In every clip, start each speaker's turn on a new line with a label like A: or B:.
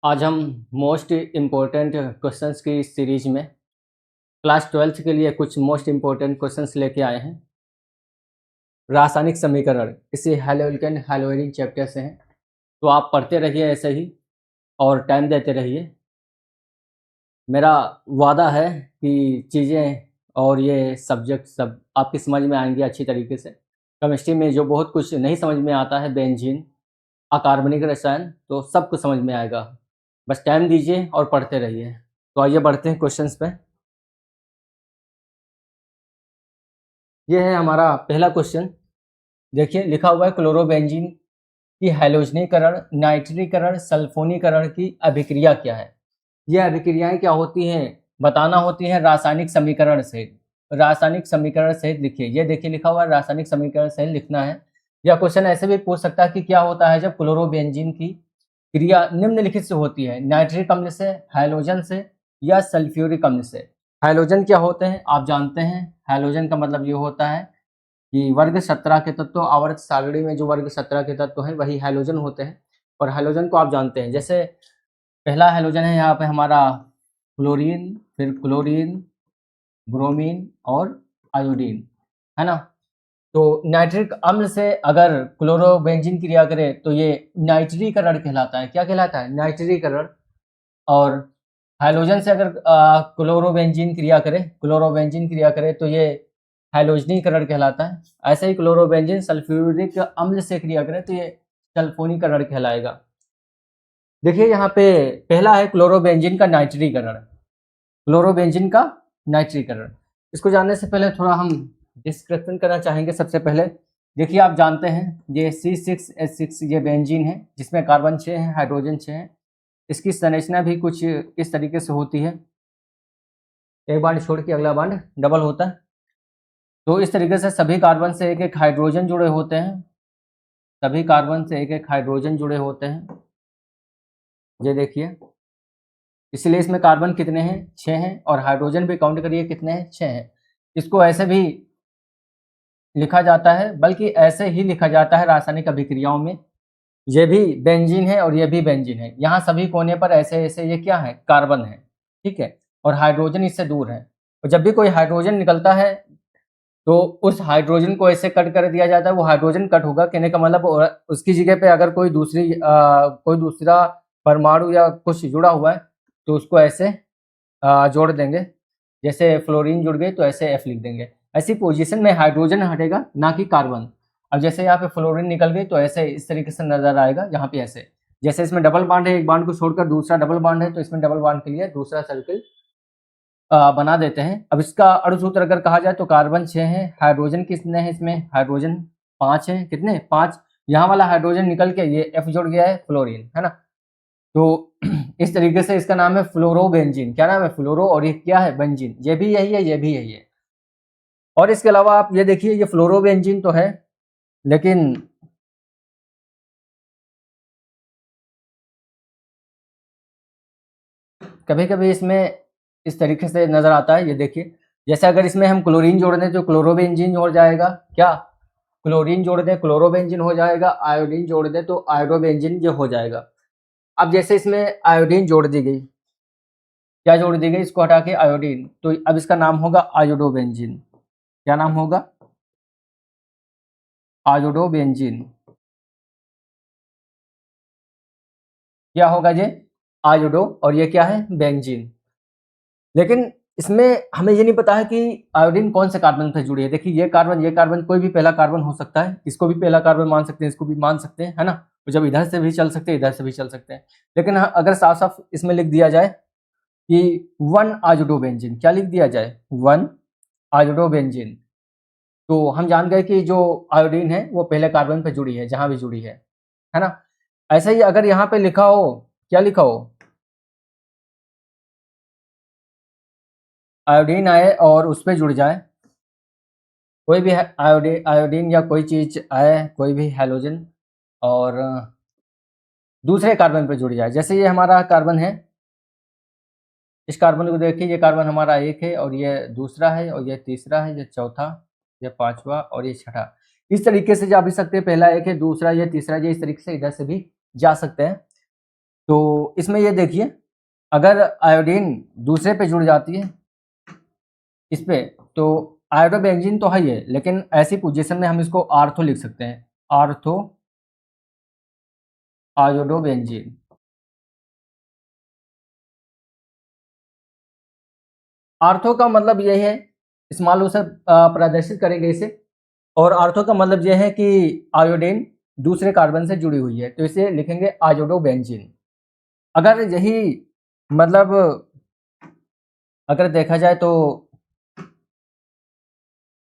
A: आज हम most important questions की सीरीज में क्लास 12th के लिए कुछ मोस्ट इम्पोर्टेंट क्वेश्चंस लेके आए हैं। रासायनिक समीकरण इसी हेलोल्केन हेलोइरिन चैप्टर से हैं, तो आप पढ़ते रहिए ऐसे ही और टाइम देते रहिए। मेरा वादा है कि चीज़ें और ये सब्जेक्ट सब आपकी समझ में आएंगी अच्छी तरीके से। केमिस्ट्री में जो बहुत कुछ नहीं समझ में आता है, बेंजीन, अकार्बनिक रसायन, तो सब कुछ समझ में आएगा। बस टाइम दीजिए और पढ़ते रहिए। तो आइए बढ़ते हैं क्वेश्चंस पे। ये है हमारा पहला क्वेश्चन। देखिए लिखा हुआ है क्लोरोबेंजीन की हैलोजनीकरण, नाइट्रीकरण, सल्फोनीकरण की अभिक्रिया क्या है। ये अभिक्रियाएं क्या होती हैं बताना होती हैं रासायनिक समीकरण से। रासायनिक समीकरण सहित लिखिए। ये देखिए लिखा हुआ है रासायनिक समीकरण सहित लिखना है। यह क्वेश्चन ऐसे भी पूछ सकता है कि क्या होता है जब क्लोरोबेंजीन की क्रिया निम्नलिखित से होती है, नाइट्रिक अम्ल से, हैलोजन से या सल्फ्यूरिक अम्ल से। हैलोजन क्या होते हैं आप जानते हैं। हैलोजन का मतलब ये होता है कि वर्ग 17 के तत्व, आवर्त सारणी में जो वर्ग 17 के तत्व हैं वही हैलोजन होते हैं। और हैलोजन को आप जानते हैं, जैसे पहला हैलोजन है यहाँ पे हमारा क्लोरीन, फिर क्लोरीन, ब्रोमीन और आयोडीन, है ना। तो नाइट्रिक अम्ल से अगर क्लोरोबेंजीन क्रिया करे तो ये नाइट्रीकरण कहलाता है। क्या कहलाता है? नाइट्रीकरण। और हैलोजन से अगर क्लोरोबेंजीन क्रिया करे तो ये हैलोजनीकरण कहलाता है। ऐसे ही क्लोरोबेंजीन सल्फ्यूरिक अम्ल से क्रिया करे तो ये सल्फोनीकरण कहलाएगा। देखिए यहाँ पे पहला है क्लोरोबेंजीन का नाइट्रीकरण। क्लोरोबेंजीन का नाइट्रीकरण, इसको जानने से पहले थोड़ा हम डिस्क्रिप्शन करना चाहेंगे। सबसे पहले देखिए आप जानते हैं ये C6H6 ये बेंजीन है जिसमें कार्बन 6 है, हाइड्रोजन 6 है। इसकी संरचना भी कुछ इस तरीके से होती है, एक बांड छोड़ के अगला बांड डबल होता है। तो इस तरीके से सभी कार्बन से एक एक हाइड्रोजन जुड़े होते हैं। सभी कार्बन से एक एक हाइड्रोजन जुड़े होते हैं, ये देखिए। इसलिए इसमें कार्बन कितने हैं? 6 हैं। और हाइड्रोजन भी काउंट करिए कितने हैं? 6 हैं। इसको ऐसे भी लिखा जाता है, बल्कि ऐसे ही लिखा जाता है रासायनिक अभिक्रियाओं में। ये भी बेंजीन है और ये भी बेंजीन है। यहाँ सभी कोने पर ऐसे ऐसे ये क्या है? कार्बन है, ठीक है। और हाइड्रोजन इससे दूर है। और जब भी कोई हाइड्रोजन निकलता है तो उस हाइड्रोजन को ऐसे कट कर दिया जाता है। वो हाइड्रोजन कट होगा, कहने का मतलब उसकी जगह पे अगर कोई दूसरा परमाणु या कुछ जुड़ा हुआ है तो उसको ऐसे जोड़ देंगे। जैसे फ्लोरीन जुड़ गई तो ऐसे F लिख देंगे। ऐसी पोजीशन में हाइड्रोजन हटेगा, ना कि कार्बन। अब जैसे यहाँ पे फ्लोरीन निकल गई तो ऐसे इस तरीके से नजर आएगा। यहाँ पे ऐसे, जैसे इसमें डबल बांड है, एक बांड को छोड़कर दूसरा डबल बांड है, तो इसमें डबल बांड के लिए दूसरा सर्किल बना देते हैं। अब इसका अणुसूत्र अगर कहा जाए तो कार्बन 6 है, हाइड्रोजन कितने हैं? इसमें हाइड्रोजन 5 है। कितने? 5। यहाँ वाला हाइड्रोजन निकल के ये F जुड़ गया है, फ्लोरीन, है ना। तो इस तरीके से इसका नाम है फ्लोरोबेंजीन। क्या नाम है? फ्लोरो। और ये क्या है? बेंजीन। ये भी यही है, ये भी यही है। और इसके अलावा आप ये देखिए, ये फ्लोरोबेंजीन तो है, लेकिन कभी कभी इसमें इस तरीके से नजर आता है। ये देखिए, जैसे अगर इसमें हम क्लोरीन जोड़ दें तो क्लोरोबेंजीन हो जाएगा। क्या? क्लोरीन जोड़ दें क्लोरोबेंजीन हो जाएगा, आयोडीन जोड़ दें तो आयोडोबेंजीन ये हो जाएगा। अब जैसे इसमें आयोडीन जोड़ दी गई, क्या जोड़ दी गई? इसको हटा के आयोडीन, तो अब इसका नाम होगा आयोडोबेंजीन। क्या नाम होगा? आयोडोबेंजीन। क्या होगा ये? आयोडो। और ये क्या है? बेंजीन। लेकिन इसमें हमें ये नहीं पता है कि आयोडीन कौन से कार्बन से जुड़ी है। देखिए ये कार्बन कोई भी पहला कार्बन हो सकता है। इसको भी पहला कार्बन मान सकते हैं, इसको भी मान सकते हैं, है ना। तो जब इधर से भी चल सकते हैं, इधर से भी चल सकते हैं। लेकिन हाँ, अगर साफ साफ इसमें लिख दिया जाए कि 1 आयोडोबेंजीन, क्या लिख दिया जाए? 1 आयोडोबेंजीन, तो हम जान गए कि जो आयोडीन है वो पहले कार्बन पे जुड़ी है, जहां भी जुड़ी है ना। ऐसे ही अगर यहाँ पे लिखा हो, क्या लिखा हो? आयोडीन आए और उस पर जुड़ जाए, कोई भी आयोडीन या कोई चीज आए, कोई भी हैलोजन, और दूसरे कार्बन पे जुड़ जाए। जैसे ये हमारा कार्बन है, इस कार्बन को देखिए, ये कार्बन हमारा एक है और ये दूसरा है और ये तीसरा है, ये चौथा, ये पांचवा और ये छठा। इस तरीके से जा भी सकते हैं। पहला एक है, दूसरा ये, तीसरा ये, इस तरीके से इधर से भी जा सकते हैं। तो इसमें ये देखिए, अगर आयोडीन दूसरे पे जुड़ जाती है इस पे, तो आयोडोबेंजीन तो है ही, लेकिन ऐसी पोजीशन में हम इसको आर्थो लिख सकते हैं, आर्थो आयोडोबेंजीन। आर्थो का मतलब ये है, स्मॉल ओ से प्रदर्शित करेंगे इसे, और आर्थो का मतलब ये है कि आयोडीन दूसरे कार्बन से जुड़ी हुई है, तो इसे लिखेंगे आयोडोबेंजीन। अगर यही मतलब अगर देखा जाए तो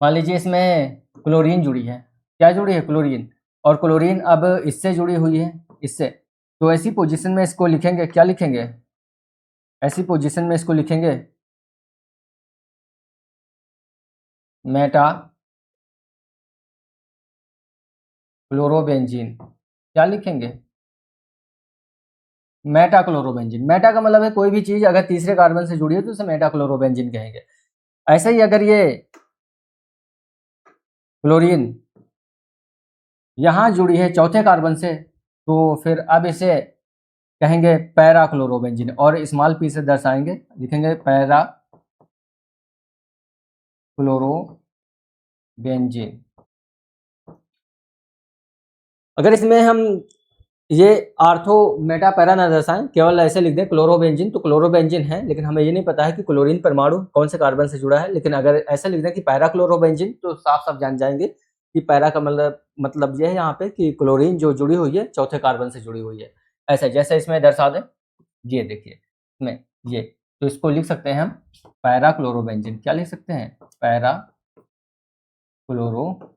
A: मान लीजिए इसमें क्लोरीन जुड़ी है, क्या जुड़ी है, क्लोरीन, और क्लोरीन अब इससे जुड़ी हुई है, इससे, तो ऐसी पोजीशन में इसको लिखेंगे, क्या लिखेंगे, ऐसी पोजीशन में इसको लिखेंगे मेटा क्लोरोबेंजीन। क्या लिखेंगे, मेटा क्लोरोबेंजीन। मेटा का मतलब है कोई भी चीज अगर तीसरे कार्बन से जुड़ी है तो उसे मेटा क्लोरोबेंजीन कहेंगे। ऐसे ही अगर ये क्लोरीन यहां जुड़ी है चौथे कार्बन से, तो फिर अब इसे कहेंगे पैरा क्लोरोबेंजीन, और स्मॉल पी से दर्शाएंगे, लिखेंगे पैरा क्लोरोबेंजीन। अगर इसमें हम ये आर्थो मेटा पैरा ना दर्शाएं, केवल ऐसे लिख दें क्लोरोबेंजीन, तो क्लोरोबेंजीन है, लेकिन हमें ये नहीं पता है कि क्लोरीन परमाणु कौन से कार्बन से जुड़ा है। लेकिन अगर ऐसा लिख दें कि पैरा क्लोरोबेंजीन, तो साफ साफ जान जाएंगे कि पैरा का मतलब ये है यहाँ पे कि क्लोरीन जो जुड़ी हुई है चौथे कार्बन से जुड़ी हुई है। ऐसे जैसे इसमें दर्शा दें, ये देखिए इसमें ये, तो इसको लिख सकते हैं हम पैरा क्लोरोबेंजीन। क्या लिख सकते हैं, पैरा क्लोरोबेंजीन।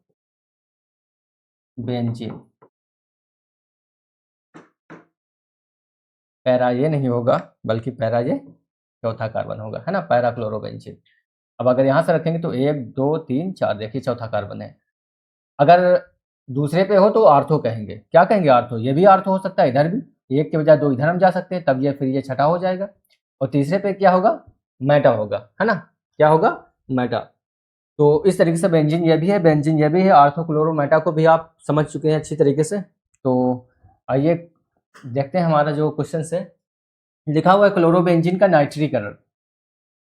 A: पैरा ये नहीं होगा, बल्कि पैरा ये चौथा कार्बन होगा, है ना, पैरा क्लोरोबेंजीन। अब अगर यहाँ से रखेंगे तो 1 2 3 4, देखिए चौथा कार्बन है। अगर दूसरे पे हो तो आर्थो कहेंगे, क्या कहेंगे, आर्थो। ये भी आर्थो हो सकता है, इधर भी, एक के बजाय दो इधर हम जा सकते हैं, तब ये फिर ये छठा हो जाएगा। और तीसरे पे क्या होगा, मेटा होगा, है ना, क्या होगा, मेटा। तो इस तरीके से बेंजीन ये भी है, बेंजीन ये भी है, आर्थो क्लोरो मेटा को भी आप समझ चुके हैं अच्छी तरीके से। तो आइए देखते हैं हमारा जो क्वेश्चन है, लिखा हुआ है क्लोरोबेंजीन का नाइट्रीकरण।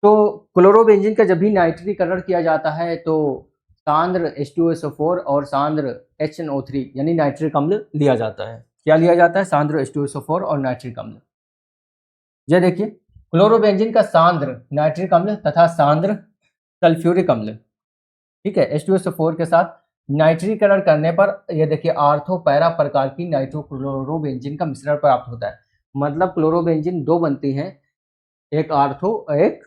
A: तो क्लोरोबेंजीन का जब भी नाइट्रीकरण किया जाता है तो सांद्र H2SO4 और सांद्र HNO3 यानी नाइट्रिक अम्ल लिया जाता है। क्या लिया जाता है, सांद्र H2SO4 और नाइट्रिक अम्ल। ये देखिए क्लोरोबेंजीन का सांद्र नाइट्रिक अम्ल तथा सांद्र सल्फ्यूरिक अम्ल, ठीक है, H2SO4 के साथ नाइट्रीकरण करने पर ये देखिए आर्थो पैरा प्रकार की नाइट्रोक्लोरोबेंजीन का मिश्रण प्राप्त होता है। मतलब क्लोरोबेंजीन दो बनती हैं, एक आर्थो एक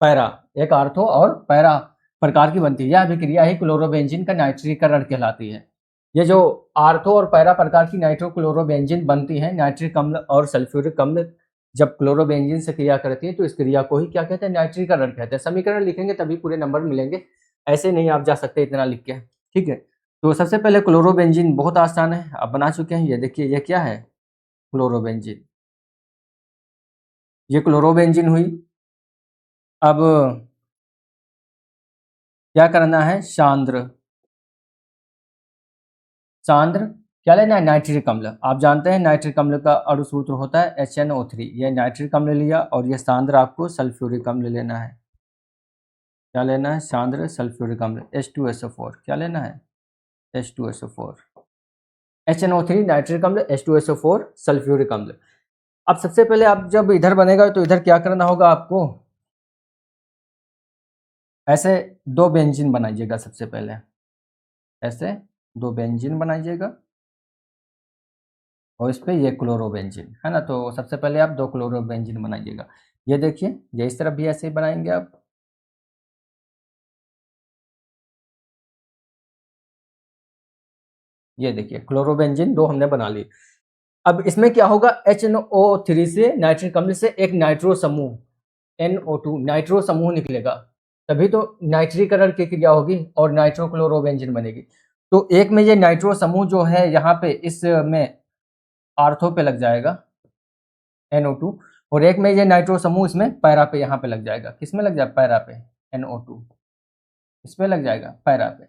A: पैरा, एक आर्थो और पैरा प्रकार की बनती है। यह अभिक्रिया ही क्लोरोबेंजीन का नाइट्रीकरण कहलाती है। ये जो आर्थो और पैरा प्रकार की नाइट्रोक्लोरोबेंजीन बनती है, नाइट्रिक अम्ल और सल्फ्यूरिक अम्ल जब क्लोरोबेंजीन से क्रिया करती है तो इस क्रिया को ही क्या कहते हैं, नाइट्रीकरण कहते हैं। समीकरण लिखेंगे तभी पूरे नंबर मिलेंगे, ऐसे नहीं आप जा सकते इतना लिख के, ठीक है। तो सबसे पहले क्लोरोबेंजीन बहुत आसान है, आप बना चुके हैं। ये देखिए ये क्या है, क्लोरोबेंजीन, ये क्लोरोबेंजीन हुई। अब क्या करना है, सांद्र, सांद्र क्या लेना है, नाइट्रिक अम्ल। आप जानते हैं नाइट्रिक अम्ल का अणु सूत्र होता है HNO3। ये नाइट्रिक अम्ल लिया, और ये सांद्र आपको सल्फ्यूरिक अम्ल लेना है। क्या लेना है, सांद्र सल्फ्यूरिक अम्ल H2SO4। क्या लेना है, H2SO4, HNO3 नाइट्रिक अम्ल, H2SO4 सल्फ्यूरिक अम्ल। अब सबसे पहले आप जब इधर बनेगा तो इधर क्या करना होगा आपको, ऐसे दो बेंजीन बनाइएगा। सबसे पहले ऐसे दो बेंजीन बनाइएगा, और इस पे ये क्लोरोबेंजीन है ना। तो सबसे पहले आप दो क्लोरोबेंजीन बनाइएगा। ये देखिए ये इस तरफ भी ऐसे ही बनाएंगे आप। ये देखिए क्लोरोबेंजीन दो हमने बना ली। अब इसमें क्या होगा, HNO3 से नाइट्रिक अम्ल से एक नाइट्रो समूह NO2 नाइट्रो समूह निकलेगा, तभी तो नाइट्रीकरण की क्रिया होगी और नाइट्रोक्लोरोबेंजीन बनेगी। तो एक में ये नाइट्रो समूह जो है यहाँ पे इसमें आर्थो पे लग जाएगा NO2, और एक में ये नाइट्रो समूह इसमें पैरा पे यहाँ पे लग जाएगा। किस में लग जाएगा, पैरा पे, NO2 इसमें लग जाएगा, पैरा पे।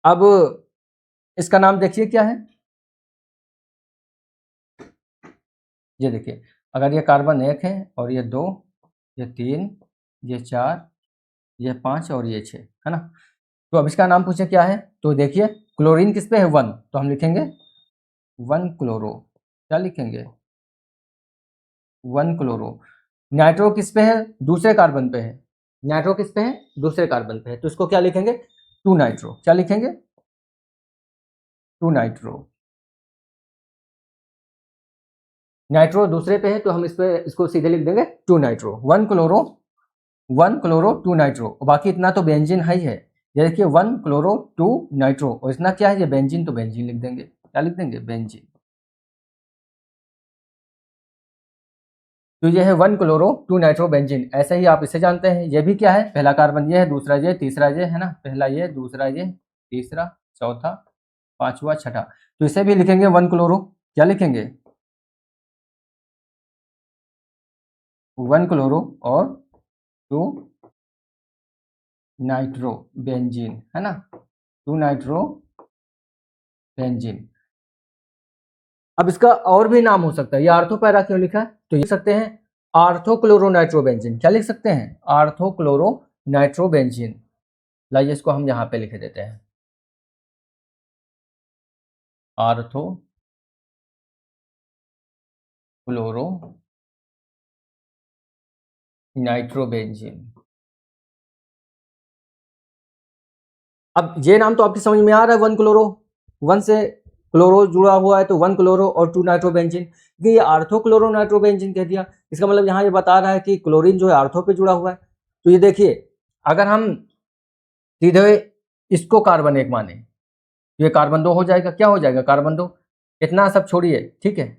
A: अब इसका नाम देखिए क्या है, ये देखिए, अगर ये कार्बन 1 है और ये 2, ये 3, ये 4, ये 5 और ये 6, है ना। तो अब इसका नाम पूछे क्या है, तो देखिए क्लोरीन किस पे है 1, तो हम लिखेंगे 1 क्लोरो। क्या लिखेंगे 1 क्लोरो। नाइट्रो किस पे है, दूसरे कार्बन पे है। नाइट्रो किस पे है, दूसरे कार्बन पे है, तो इसको क्या लिखेंगे 2 नाइट्रो। क्या लिखेंगे 2 नाइट्रो। नाइट्रो दूसरे पे है तो हम इस पे इसको सीधे लिख देंगे 2 नाइट्रो। 1 chloro 1 chloro 2 nitro. बाकी इतना तो बेंजीन है ही है। ये देखिए 1 क्लोरो 2 नाइट्रो, और इतना क्या है ये बेंजीन, तो बेंजीन लिख देंगे। क्या लिख देंगे बेंजीन। तो ये है 1 क्लोरो 2 नाइट्रो बेंजीन। ऐसे ही आप इसे जानते हैं, ये भी क्या है, पहला कार्बन ये है, दूसरा ये, तीसरा ये, है ना। पहला ये, दूसरा ये, तीसरा, चौथा, पांचवा, छठा। तो इसे भी लिखेंगे 1 क्लोरो। क्या लिखेंगे 1 क्लोरो और 2 नाइट्रो बेंजीन, है ना। 2 नाइट्रो बेंजीन। अब इसका और भी नाम हो सकता है, ये आर्थो पैरा क्यों लिखा है, तो लिख सकते हैं आर्थोक्लोरो नाइट्रोबेंजीन। क्या लिख सकते हैं आर्थोक्लोरो नाइट्रोबेंजीन। लाइए इसको हम यहां पे लिख देते हैं आर्थो क्लोरो नाइट्रोबेंजीन। अब ये नाम तो आपकी समझ में आ रहा है, 1 क्लोरो, 1 से क्लोरो जुड़ा हुआ है तो 1 क्लोरो और 2 नाइट्रोबेंजीन। ये आर्थो क्लोरो नाइट्रोबेंजीन कह दिया, इसका मतलब यहाँ ये बता रहा है कि क्लोरीन जो है आर्थो पे जुड़ा हुआ है। तो ये देखिए, अगर हम सीधे इसको कार्बन 1 माने तो ये कार्बन 2 हो जाएगा। क्या हो जाएगा कार्बन 2। इतना सब छोड़िए, ठीक है।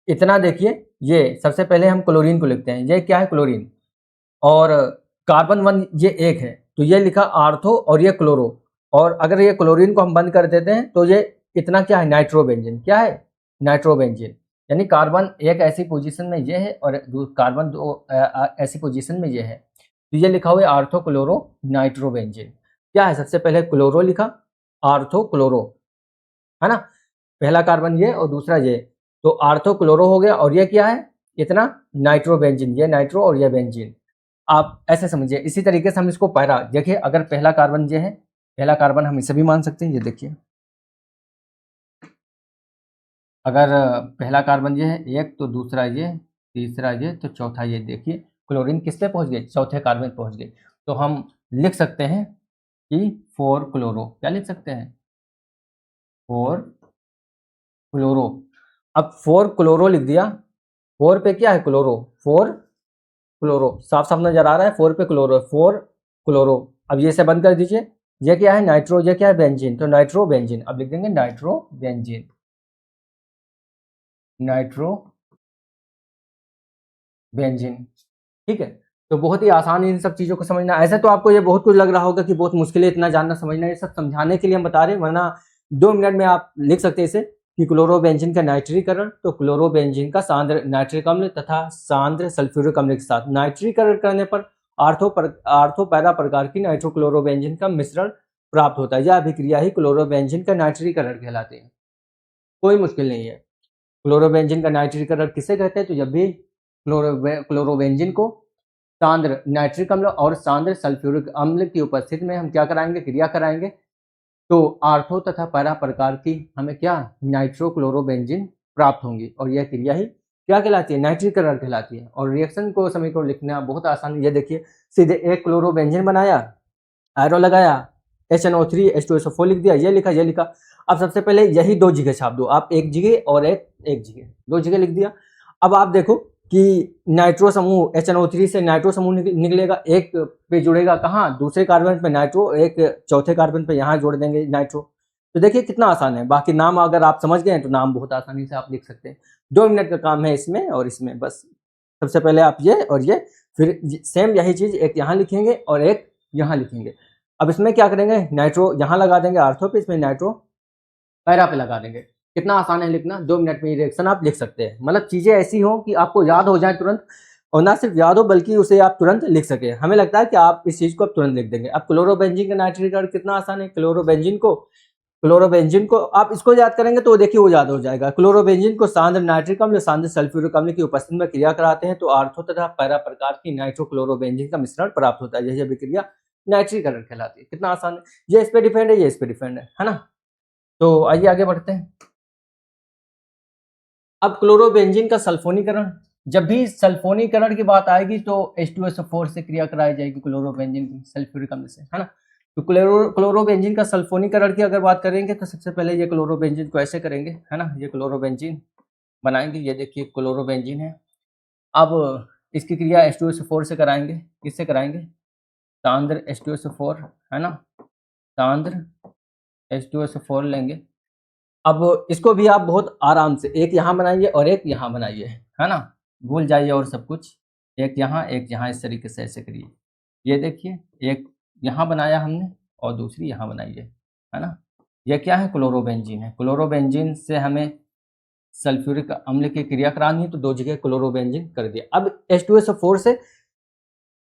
A: इतना देखिए, ये सबसे पहले हम क्लोरीन को लिखते हैं, ये क्या है क्लोरीन, और कार्बन 1 ये 1 है, तो ये लिखा आर्थो और ये क्लोरो। और अगर ये क्लोरीन को हम बंद कर देते हैं तो ये इतना क्या है नाइट्रोबेंजीन। क्या है नाइट्रोबेंजीन। यानी कार्बन 1 ऐसी पोजीशन में ये है और कार्बन 2 ऐसी पोजीशन में ये है, तो ये लिखा हुआ है आर्थो क्लोरो नाइट्रोबेंजीन। क्या है, सबसे पहले क्लोरो लिखा, आर्थो क्लोरो, है ना। पहला कार्बन ये और दूसरा ये, तो आर्थो क्लोरो हो गया। और ये क्या है इतना नाइट्रोबेंजीन, ये नाइट्रो और ये बेंजीन। आप ऐसे समझिए। इसी तरीके से हम इसको पैरा देखिए, अगर पहला कार्बन ये है, पहला कार्बन हम इसे भी मान सकते हैं। ये देखिए, अगर पहला कार्बन ये है 1 तो दूसरा ये, तीसरा ये, तो चौथा ये। देखिए क्लोरीन किस पे पहुंच गए, चौथे कार्बन पहुंच गए। तो हम लिख सकते हैं कि 4 क्लोरो। क्या लिख सकते हैं 4 क्लोरो। अब 4 क्लोरो लिख दिया, 4 पे क्या है क्लोरो, 4 क्लोरो साफ साफ नजर आ रहा है, 4 पे क्लोरो, 4 क्लोरो। अब ये से बंद कर दीजिए, ये क्या है नाइट्रो, ये क्या है बेंजीन, तो नाइट्रो बेंजीन। अब लिख देंगे नाइट्रो बेंजीन, नाइट्रो बेंजीन, ठीक है। तो बहुत ही आसान है इन सब चीजों को समझना। ऐसे तो आपको ये बहुत कुछ लग रहा होगा कि बहुत मुश्किल है इतना जानना समझना, ये सब समझाने के लिए हम बता रहे हैं, वरना 2 मिनट में आप लिख सकते हैं इसे कि क्लोरोबेंजीन का नाइट्रीकरण, तो क्लोरोबेंजीन का सांद्र नाइट्रिक अम्ल तथा सांद्र सल्फ्यूरिक अम्ल के साथ नाइट्रीकरण करने पर आर्थो पैरा प्रकार की नाइट्रोक्लोरोबेंजीन का मिश्रण प्राप्त होता है। यह अभिक्रिया ही क्लोरोबेंजीन का नाइट्रीकरण कहलाती है। कोई मुश्किल नहीं है। क्लोरोबेंजीन का नाइट्रीकरण किसे कहते हैं, तो जब भी क्लोरोबेंजीन को सांद्र नाइट्रिक अम्ल और सांद्र सल्फ्यूरिक अम्ल की उपस्थिति में हम क्या कराएंगे, क्रिया कराएंगे, तो आर्थो तथा पैरा प्रकार की हमें क्या नाइट्रोक्लोरोबेंजीन प्राप्त होंगी। और यह क्रिया ही क्या कहलाती है, नाइट्रीकरण कहलाती है। और रिएक्शन को समीकरण लिखना बहुत आसान है। ये देखिए, सीधे एक क्लोरोबेंजीन बनाया, एरो लगाया, HNO3 H2SO4 लिख दिया, ये लिखा, ये लिखा। अब सबसे पहले यही 2 जगह छाप दो आप, एक जगह और एक जगह, 2 जगह लिख दिया। अब आप देखो कि नाइट्रो समूह HNO3 से नाइट्रो समूह निकलेगा, एक पे जुड़ेगा कहाँ, दूसरे कार्बन पे नाइट्रो, एक चौथे कार्बन पे यहाँ जोड़ देंगे नाइट्रो। तो देखिए कितना आसान है। बाकी नाम अगर आप समझ गए तो नाम बहुत आसानी से आप लिख सकते हैं। 2 मिनट का काम है इसमें और इसमें, बस सबसे पहले आप ये और ये, फिर सेम यही चीज एक यहाँ लिखेंगे और एक यहाँ लिखेंगे। अब इसमें क्या करेंगे, नाइट्रो यहाँ लगा देंगे आर्थो पे, इसमें नाइट्रो पैरा पे लगा देंगे। कितना आसान है लिखना, 2 मिनट में रिएक्शन आप लिख सकते हैं। मतलब चीजें ऐसी हो कि आपको याद हो जाए तुरंत, और ना सिर्फ याद हो बल्कि उसे आप तुरंत लिख सके। हमें लगता है कि आप इस चीज को अब तुरंत लिख देंगे। अब क्लोरोबेंजीन का नाइट्रीकरण कितना आसान है, क्लोरोबेंजीन को क्लोरोबेंजीन को आप इसको याद करेंगे तो देखिए वो याद हो जाएगा। क्लोरोबेंजीन को सांद्र नाइट्रिक अम्ल या सांद्र सल्फ्यूरिक अम्ल की उपस्थिति में क्रिया कराते हैं तो आर्थो तथा पैरा प्रकार की नाइट्रोक्लोरोबेंजीन का मिश्रण प्राप्त होता है। यह अभिक्रिया नाइट्रीकरण कहलाती है। कितना आसान है, ये इस पे डिपेंड है, ये इस पे डिपेंड है ना। तो आइए आगे बढ़ते हैं। अब क्लोरोबेंजीन का सल्फोनीकरण, जब भी सल्फोनीकरण की बात आएगी तो H2SO4 से क्रिया कराई जाएगी क्लोरोबेंजीन की सल्फ्यूरिक अम्ल से, है ना। तो क्लोरोबेंजीन का सल्फोनीकरण की अगर बात करेंगे तो सबसे पहले ये क्लोरोबेंजीन को ऐसे करेंगे, है ना। ये क्लोरोबेंजीन बनाएंगे, ये देखिए क्लोरोबेंजीन है। अब इसकी क्रिया H2SO4 से कराएंगे। किससे कराएंगे? सांद्र H2SO4, है ना, सांद्र H2SO4 लेंगे। अब इसको भी आप बहुत आराम से एक यहाँ बनाइए और एक यहाँ बनाइए, है ना, भूल जाइए और सब कुछ। एक यहाँ, इस तरीके से ऐसे करिए। ये देखिए एक यहाँ बनाया हमने और दूसरी यहाँ बनाइए, है ना। ये क्या है? क्लोरोबेंजीन है। क्लोरोबेंजीन से हमें सल्फ्यूरिक अम्ल की क्रिया करानी है तो दो जगह क्लोरोबेंजीन कर दिया। अब H2SO4 से,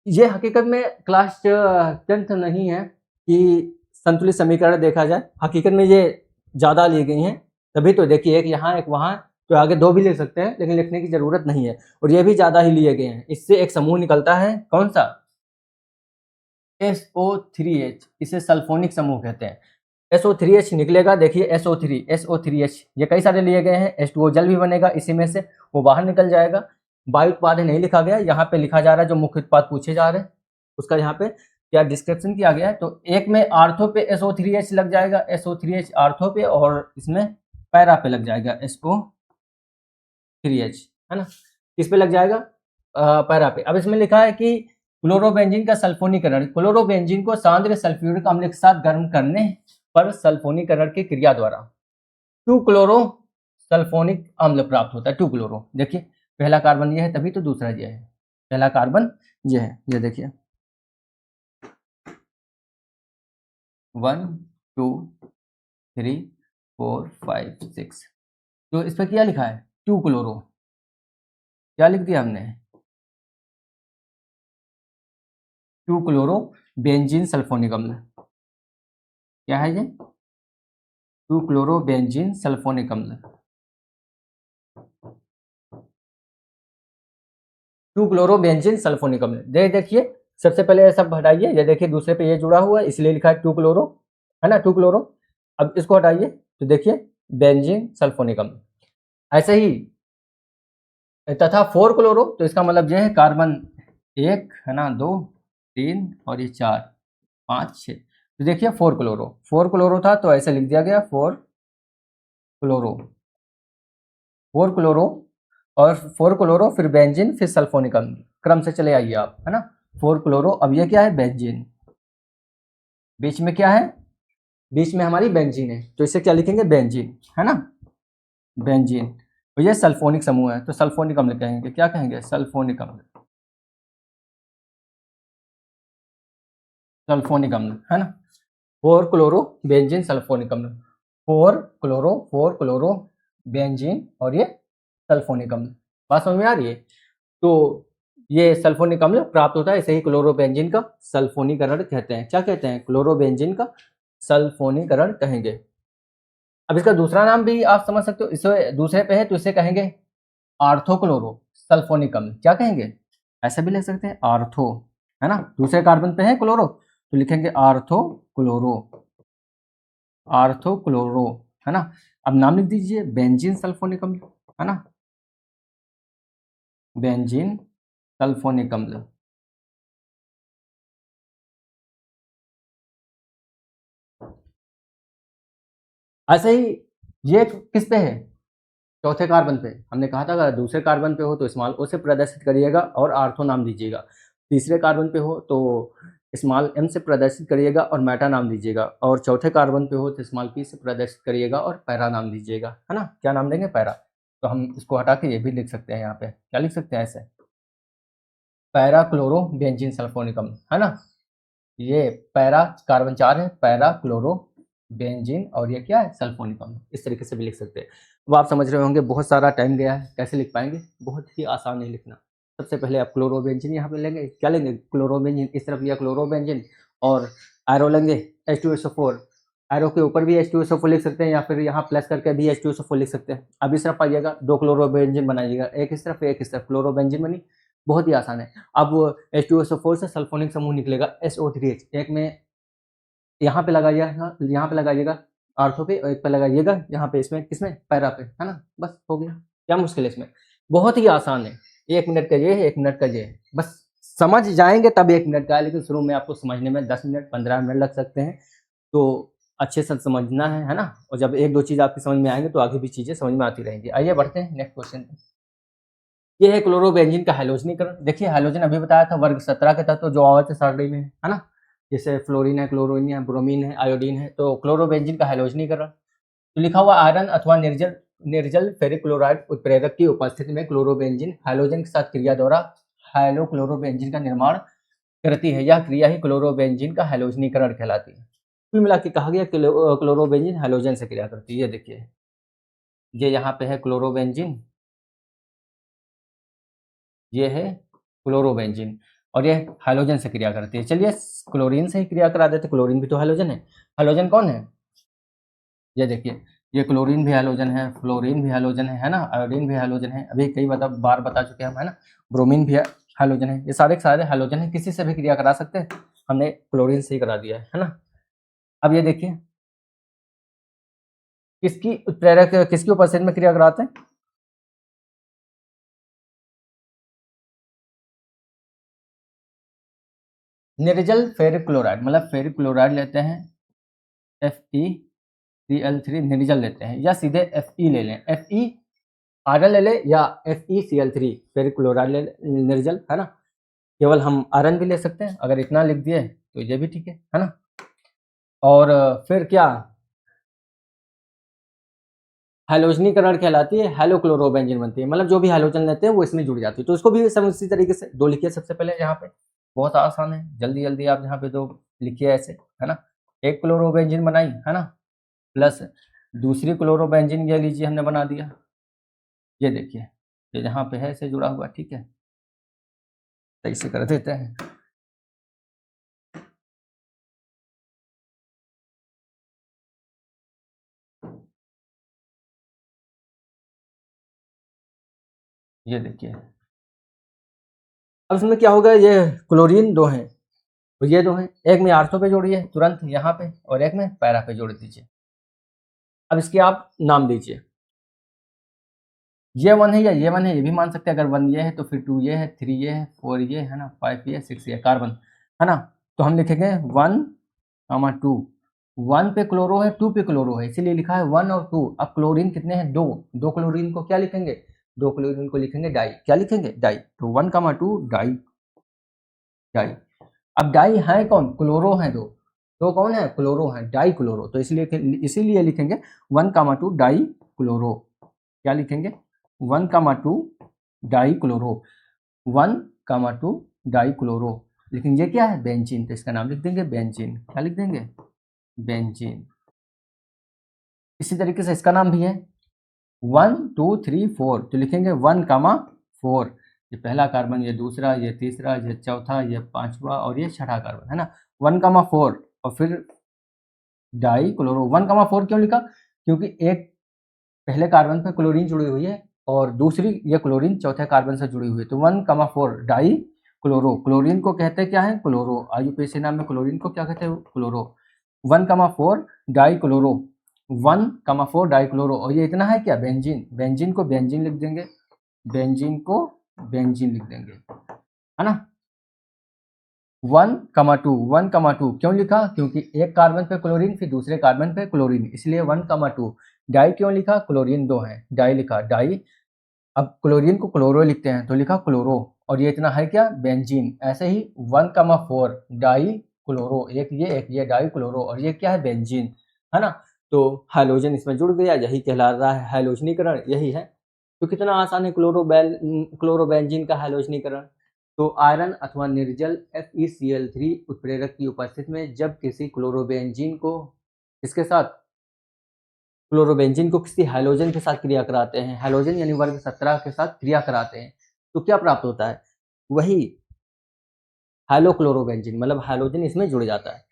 A: ये हकीकत में क्लास 10th नहीं है कि संतुलित समीकरण देखा जाए, हकीकत में ये ज़्यादा ली गई हैं, तभी तो देखिए एक यहाँ एक वहाँ, तो आगे दो भी लिख सकते हैं लेकिन लिखने की ज़रूरत नहीं है, और ये भी ज़्यादा ही लिए गए हैं। इससे एक समूह निकलता है, कौन सा? SO3H, इसे सल्फोनिक समूह कहते हैं। SO3H निकलेगा, देखिए SO3H, ये कई सारे लिए गए हैं। H2O जल भी बनेगा इसी में से, वो बाहर निकल जाएगा। वायु उत्पाद नहीं लिखा गया, यहाँ पे लिखा जा रहा है जो मुख्य उत्पाद पूछे जा रहे हैं उसका यहाँ पे क्या डिस्क्रिप्शन किया गया है। तो एक में आर्थो पे SO3H लग जाएगा, SO3H आर्थो पे, और इसमें पैरा पे लग जाएगा SO3H, है ना। किस पे लग जाएगा? पैरा पे। अब इसमें लिखा है कि क्लोरोबेंजीन का सल्फोनीकरण, क्लोरोबेंजीन को सांद्र सल्फ्यूरिक अम्ल के साथ गर्म करने पर सल्फोनीकरण की क्रिया द्वारा 2 क्लोरो सल्फोनिक अम्ल प्राप्त होता है। 2 क्लोरो, देखिए पहला कार्बन ये है तभी तो दूसरा ये है। पहला कार्बन ये है, ये देखिए 1 2 3 4 5 6, तो इस पर क्या लिखा है? 2 क्लोरो, क्या लिख दिया हमने? 2 क्लोरो बेंजीन सल्फोनिक अम्ल। क्या है ये? 2 क्लोरो बेंजीन सल्फोनिक अम्ल। 2 क्लोरो बेंजीन सल्फोनिक अम्ल। देखिए सबसे पहले ये सब हटाइए, ये देखिए दूसरे पे ये जुड़ा हुआ है इसलिए लिखा है 2 क्लोरो, है ना, 2 क्लोरो। अब इसको हटाइए तो देखिए बेंजीन सल्फोनिक अम्ल। ऐसे ही तथा 4 क्लोरो, तो इसका मतलब ये है कार्बन 1, है ना, 2 3 और ये 4 5 6, तो देखिए 4 क्लोरो, 4 क्लोरो था तो ऐसे लिख दिया गया 4 क्लोरो, 4 क्लोरो और 4 क्लोरो, फिर बेंजीन, फिर सल्फोनिक अम्ल, क्रम से चले आइए आप, है ना। 4 क्लोरो, अब ये क्या है? बेंजीन। बीच में क्या है? बीच में हमारी बेंजीन है, तो इसे क्या लिखेंगे? बेंजीन, है ना, बेंजीन। तो ये सल्फोनिक समूह है तो सल्फोनिक अम्ल कहेंगे। क्या कहेंगे? सल्फोनिक अम्ल, सल्फोनिक अम्ल, है ना। 4 क्लोरो बेंजीन सल्फोनिक अम्ल, 4 क्लोरो बेंजीन और ये सल्फोनिक अम्ल। बात समझ में आ रही है? तो ये सल्फोनिक अम्ल प्राप्त होता है, इसे ही क्लोरोबेंजीन का सल्फोनीकरण कहते हैं। क्या कहते हैं? क्लोरोबेंजीन का सल्फोनीकरण कहेंगे। अब इसका दूसरा नाम भी आप समझ सकते हो, इसे दूसरे पे है तो इसे कहेंगे आर्थोक्लोरो सल्फोनिक अम्ल। क्या कहेंगे? ऐसे भी लिख सकते हैं आर्थो, है ना, दूसरे कार्बन पे है क्लोरो तो लिखेंगे आर्थोक्लोरो, आर्थोक्लोरो, है ना। अब नाम लिख दीजिए बेंजीन सल्फोनिक अम्ल, है ना, बेंजीन सल्फोनिक अम्ल। ऐसे ही ये किस पे है? चौथे कार्बन पे। हमने कहा था अगर दूसरे कार्बन पे हो तो स्मॉल ओ से प्रदर्शित करिएगा और आर्थो नाम दीजिएगा। तीसरे कार्बन पे हो तो स्मॉल एम से प्रदर्शित करिएगा और मेटा नाम दीजिएगा, और चौथे कार्बन पे हो तो स्मॉल पी से प्रदर्शित करिएगा और पैरा नाम दीजिएगा, है ना। क्या नाम देंगे? पैरा। तो हम इसको हटा के ये भी लिख सकते हैं, यहाँ पे क्या लिख सकते हैं? ऐसे पैरा क्लोरो बेंजीन सल्फोनिक अम्ल, है ना। ये पैरा कार्बन 4 है, पैरा क्लोरो बेंजीन, और ये क्या है? सल्फोनिक अम्ल। इस तरीके से भी लिख सकते हैं। अब आप समझ रहे होंगे बहुत सारा टाइम गया है, कैसे लिख पाएंगे? बहुत ही आसान है लिखना। सबसे पहले आप क्लोरोबेंजीन यहाँ पे लेंगे, क्या लेंगे? क्लोरोबेंजीन, इस तरफ लिया क्लोरोबेंजीन, और एरो लेंगे H2SO4, एरो के ऊपर भी H2SO4 लिख सकते हैं या फिर यहाँ प्लस करके भी H2SO4 लिख सकते हैं। अब इस तरफ आइएगा, 2 क्लोरोबेंजीन बनाइएगा, एक इस तरफ एक इस तरफ, क्लोरोबेंजीन बनी। बहुत ही आसान है। अब H2SO4 से सल्फोनिक समूह निकलेगा SO3H, एक में यहाँ पे लगाइएगा, यहाँ पे लगाइएगा आर्थो पे, और एक पे लगाइएगा यहाँ पे, इसमें किसमें, पैरा पे, है ना। बस हो गया। क्या मुश्किल है इसमें, बहुत ही आसान है। 1 मिनट का ये है, 1 मिनट का ये है, बस समझ जाएंगे तब 1 मिनट का है, लेकिन शुरू में आपको समझने में 10 मिनट 15 मिनट लग सकते हैं, तो अच्छे से समझना है ना। और जब 1-2 चीज़ आपकी समझ में आएंगे तो आगे भी चीज़ें समझ में आती रहेंगी। आइए बढ़ते हैं नेक्स्ट क्वेश्चन पे। ये है क्लोरोबेंजीन का हैलोजनीकरण। देखिए हैलोजन अभी बताया था वर्ग 17 के तत्व जो आवर्त सारणी में है ना, जैसे फ्लोरीन है, क्लोरीन है, ब्रोमीन है, आयोडीन है। तो क्लोरोबेंजीन का हैलोजनीकरण तो लिखा हुआ आयरन अथवा निर्जल फेरिक क्लोराइड उत्प्रेरक की उपस्थिति में क्लोरोबेंजीन हैलोजन के साथ क्रिया द्वारा हाइलोक्लोरोबेंजीन का निर्माण करती है। यह क्रिया ही क्लोरोबेंजीन का हैलोजनीकरण कहलाती है। कुल मिला के कहा गया क्लोरोबेंजीन हैलोजन से क्रिया करती है। ये देखिए, ये यहाँ पे है क्लोरोबेंजीन, ये है क्लोरोबेंजीन, और ये हैलोजन से क्रिया करती है। चलिए क्लोरीन से ही क्रिया करा देते, क्लोरीन भी तो हैलोजन है। हैलोजन कौन है, ये देखिए, ये क्लोरीन भी हैलोजन है, फ्लोरीन भी हैलोजन है ना, आयोडीन भी हैलोजन है, अभी कई बार बता चुके हैं हम, है ना। ब्रोमीन भी हैलोजन है। ये सारे के सारे हैलोजन है, किसी से भी क्रिया करा सकते हैं, हमने क्लोरीन से ही करा दिया है ना। अब ये देखिए, किसकी उत्प्रेरक किसकी उपस्थिति में क्रिया कराते हैं, निर्जल फेरिक क्लोराइड, मतलब फेरिक क्लोराइड लेते हैं FeCl3 निर्जल लेते हैं, या सीधे Fe ले लें, Fe ले लें, या FeCl3 फेरिक क्लोराइड ले लें निर्जल, है ना। केवल हम आयरन भी ले सकते हैं, अगर इतना लिख दिए तो ये भी ठीक है ना। और फिर क्या हैलोजनीकरण कहलाती है, हैलोक्लोरोबेंजीन बनती है, मतलब जो भी हैलोजन लेते हैं वो इसमें जुड़ जाती है। तो इसको भी सब उसी तरीके से 2 लिखिए सबसे पहले यहाँ पे, बहुत आसान है, जल्दी जल्दी आप यहाँ पे 2 लिखिए ऐसे, है ना। एक क्लोरोबेंजीन बनाई, है ना, प्लस दूसरी क्लोरोबेंजीन ये लीजिए हमने बना दिया। ये देखिए, ये यहाँ पे है इसे जुड़ा हुआ, ठीक है, तो इसे कर देते हैं। ये देखिए, अब इसमें क्या होगा, ये क्लोरीन 2 हैं, तो ये 2 हैं, एक में आर्थो पे जोड़िए तुरंत यहाँ पे, और एक में पैरा पे जोड़ दीजिए। अब इसके आप नाम दीजिए, ये 1 है या ये 1 है, ये भी मान सकते हैं। अगर 1 ये है तो फिर 2 ये है, 3 ये है, 4 ये है ना, 5 ये, 6 ये, कार्बन, है ना। तो हम लिखेंगे 1, 2, 1 पे क्लोरो है, 2 पे क्लोरो है, इसीलिए लिखा है 1 और 2। अब क्लोरीन कितने हैं, 2 क्लोरीन को क्या लिखेंगे, 2 क्लोरीन को लिखेंगे डाई, क्या लिखेंगे, डाई। तो 1, 2 डाई, डाई। अब डाई है कौन, क्लोरो है 2, तो कौन है, क्लोरो है, डाई क्लोरो, तो इसीलिए लिखेंगे 1, 2 डाई क्लोरो, क्या लिखेंगे, 1, 2 डाई क्लोरो, 1, 2 डाई क्लोरो। लेकिन ये क्या है, बेंजीन, तो इसका नाम लिख देंगे बेंजीन, क्या लिख देंगे, बेंजीन। इसी तरीके से इसका नाम भी है 1, 2, 3, 4, तो लिखेंगे 1, 4, ये पहला कार्बन, ये दूसरा, ये तीसरा, ये चौथा, ये पांचवा, और ये छठा कार्बन, है ना। 1, 4, और फिर डाई क्लोरो। 1, 4 क्यों लिखा, क्योंकि एक पहले कार्बन पे क्लोरीन जुड़ी हुई है, और दूसरी ये क्लोरीन चौथे कार्बन से जुड़ी हुई है, तो 1, 4 डाई क्लोरो। क्लोरीन को कहते क्या है, क्लोरो। IUPAC नाम में क्लोरीन को क्या कहते हैं, chloro. 1, 4 die chloro, 1, 4 die chloro, और ये इतना है क्या, बेंजीन। बेंजीन को बेंजीन लिख देंगे, बेंजीन को बेंजीन लिख देंगे, है ना। 1, 2 क्यों लिखा, क्योंकि एक कार्बन पे क्लोरीन, फिर दूसरे कार्बन पे क्लोरीन, इसलिए 1, 2। डाई क्यों लिखा, क्लोरीन 2 है, डाई लिखा, डाई। अब क्लोरीन को क्लोरो लिखते हैं, तो लिखा क्लोरो, और ये इतना है क्या, बेंजीन। ऐसे ही 1, 4 डाई क्लोरो, एक ये डाई क्लोरो, और ये क्या है, बेंजीन, है ना। तो हाइड्रोजन इसमें जुड़ गया, यही कहला रहा है हाइड्रोजनीकरण, यही है। तो कितना आसान है क्लोरोबेंजीन का हाइड्रोजनीकरण। तो आयरन अथवा निर्जल FeCl3 उत्प्रेरक की उपस्थिति में जब किसी क्लोरोबेंजीन को इसके साथ किसी हैलोजन के साथ क्रिया कराते हैं, हैलोजन यानी वर्ग 17 के साथ क्रिया कराते हैं, तो क्या प्राप्त होता है, वही हैलोक्लोरोबेंजीन, मतलब हैलोजन इसमें जुड़ जाता है।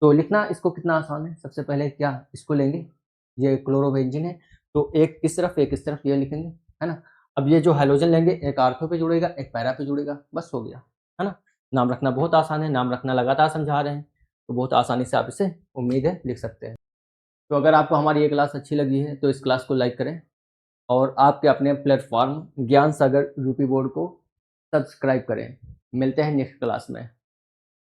A: तो लिखना इसको कितना आसान है, सबसे पहले क्या इसको लेंगे, ये क्लोरोबेंजीन है तो एक इस तरफ ये लिखेंगे, है ना। अब ये जो हाइड्रोजन लेंगे एक आर्थो पे जुड़ेगा एक पैरा पे जुड़ेगा, बस हो गया, है ना। नाम रखना बहुत आसान है, नाम रखना लगातार समझा रहे हैं तो बहुत आसानी से आप इसे उम्मीद है लिख सकते हैं। तो अगर आपको हमारी ये क्लास अच्छी लगी है तो इस क्लास को लाइक करें और आपके अपने प्लेटफॉर्म ज्ञान सागर यूपी बोर्ड को सब्सक्राइब करें। मिलते हैं नेक्स्ट क्लास में।